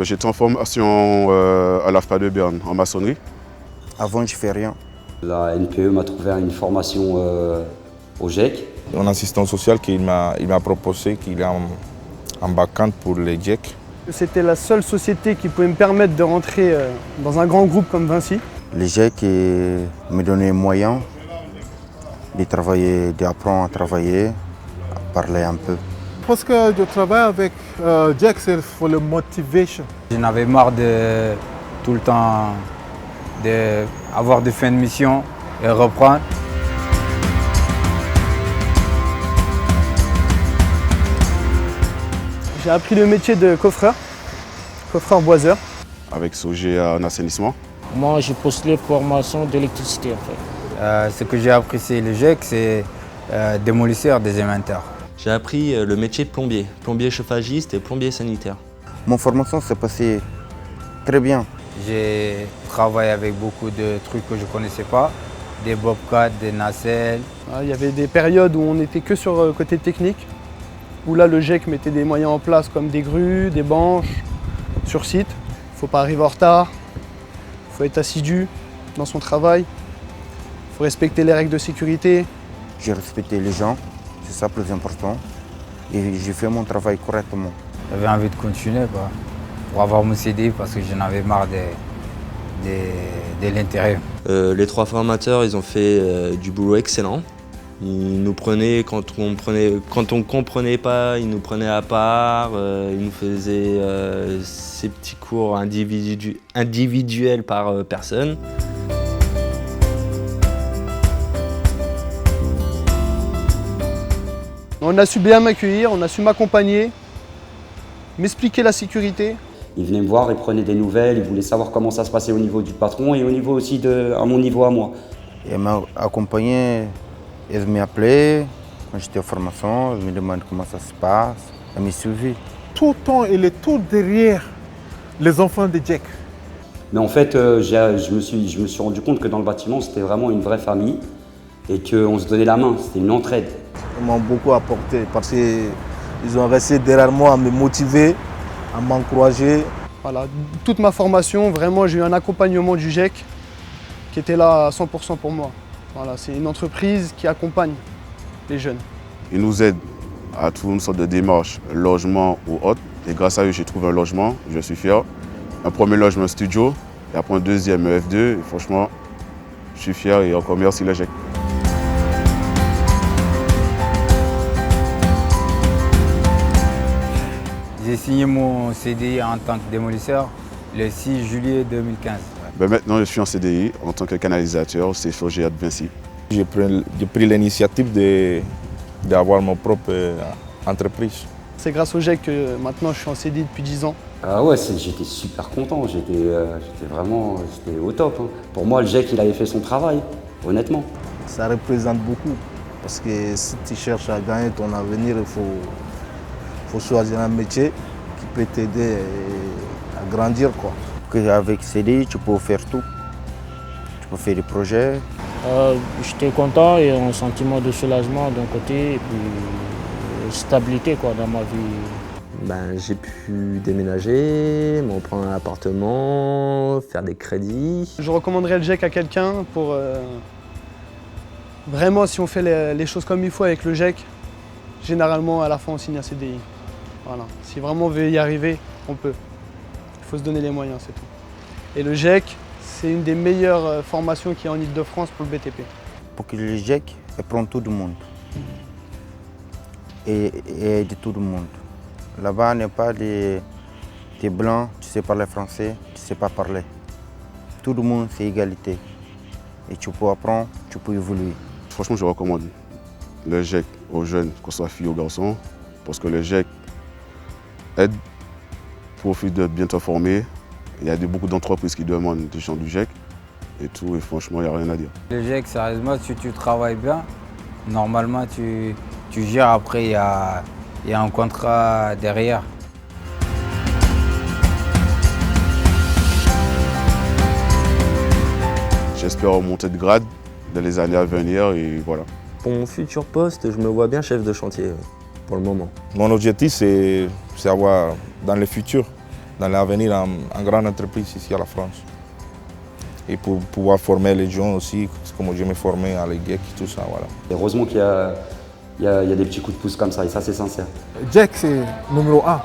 J'étais en formation à l'AFPA de Berne, en maçonnerie. Avant, je ne fais rien. La NPE m'a trouvé une formation au GIEC. Un assistant social il m'a proposé qu'il a un bac-end pour les GIEC. C'était la seule société qui pouvait me permettre de rentrer dans un grand groupe comme Vinci. Les GIEC me donnaient les moyens de travailler, d'apprendre à travailler, à parler un peu. Parce que je travaille avec GIEC, c'est pour la motivation. J'en avais marre de tout le temps avoir des fins de mission et reprendre. J'ai appris le métier de coffreur boiseur. Avec Sogé en assainissement. Moi, j'ai postulé formation d'électricité en fait. Ce que j'ai appris, c'est le GIEC, c'est démolisseur des inventaires. J'ai appris le métier de plombier, plombier chauffagiste et plombier sanitaire. Mon formation s'est passée très bien. J'ai travaillé avec beaucoup de trucs que je ne connaissais pas, des bobcats, des nacelles. Il y avait des périodes où on n'était que sur le côté technique, où là le GIEC mettait des moyens en place comme des grues, des banches, sur site. Il ne faut pas arriver en retard, il faut être assidu dans son travail, il faut respecter les règles de sécurité. J'ai respecté les gens, c'est ça le plus important. Et j'ai fait mon travail correctement. J'avais envie de continuer pour avoir mon CDI parce que j'en avais marre de l'intérêt. Les trois formateurs, ils ont fait du boulot excellent. Ils nous prenaient quand on comprenait pas, ils nous prenaient à part, ils nous faisaient ces petits cours individuels par personne. On a su bien m'accueillir, on a su m'accompagner, m'expliquer la sécurité. Ils venaient me voir, ils prenaient des nouvelles, ils voulaient savoir comment ça se passait au niveau du patron et au niveau aussi à mon niveau à moi. Ils m'ont accompagné, ils m'appelaient quand j'étais en formation, ils me demandaient comment ça se passe, ils m'ont suivi. Tout le temps, il est tout derrière les enfants de GIEC. Mais en fait, je me suis rendu compte que dans le bâtiment, c'était vraiment une vraie famille et qu'on se donnait la main, c'était une entraide. Ils m'ont beaucoup apporté parce qu'ils ont resté derrière moi à me motiver, à m'encourager. Voilà, toute ma formation, vraiment, j'ai eu un accompagnement du GIEC qui était là à 100% pour moi. Voilà, c'est une entreprise qui accompagne les jeunes. Ils nous aident à toute une sorte de démarche, logement ou autre. Et grâce à eux, j'ai trouvé un logement, je suis fier. Un premier logement studio, et après un deuxième F2. Et franchement, je suis fier et encore merci le GIEC. J'ai signé mon CDI en tant que démolisseur le 6 juillet 2015. Maintenant, je suis en CDI en tant que canalisateur, c'est Sogé à Vinci. J'ai pris l'initiative d'avoir mon propre entreprise. C'est grâce au GIEC que maintenant je suis en CDI depuis 10 ans. Ah ouais, j'étais super content, j'étais au top. Hein. Pour moi, le GIEC, il avait fait son travail, honnêtement. Ça représente beaucoup parce que si tu cherches à gagner ton avenir, il faut choisir un métier qui peut t'aider à grandir, quoi. Avec CDI, tu peux faire tout. Tu peux faire des projets. J'étais content et un sentiment de soulagement d'un côté et puis stabilité quoi, dans ma vie. J'ai pu déménager, me reprendre un appartement, faire des crédits. Je recommanderais le GIEC à quelqu'un pour vraiment, si on fait les choses comme il faut avec le GIEC, généralement à la fin on signe un CDI. Voilà. Si vraiment on veut y arriver, on peut. Il faut se donner les moyens, c'est tout. Et le GIEC, c'est une des meilleures formations qu'il y a en Ile-de-France pour le BTP. Pour que le GIEC prenne tout le monde et aide tout le monde. Là-bas, il n'y a pas des blancs, tu sais parler français, tu ne sais pas parler. Tout le monde, c'est égalité. Et tu peux apprendre, tu peux évoluer. Franchement, je recommande le GIEC aux jeunes, que ce soit filles ou garçons, parce que le GIEC aide, profite de bien te former. Il y a beaucoup d'entreprises qui demandent des gens du GIEC et tout, et franchement, il n'y a rien à dire. Le GIEC, sérieusement, si tu travailles bien, normalement, tu gères. Après, il y a un contrat derrière. J'espère remonter de grade dans les années à venir et voilà. Pour mon futur poste, je me vois bien chef de chantier pour le moment. Mon objectif, c'est avoir dans le futur dans l'avenir en grande entreprise ici à la France. Et pour pouvoir former les gens aussi, comme je me formais à l'EGEC, tout ça, voilà. Et heureusement qu'il y a des petits coups de pouce comme ça, et ça c'est sincère. Jack, c'est numéro 1.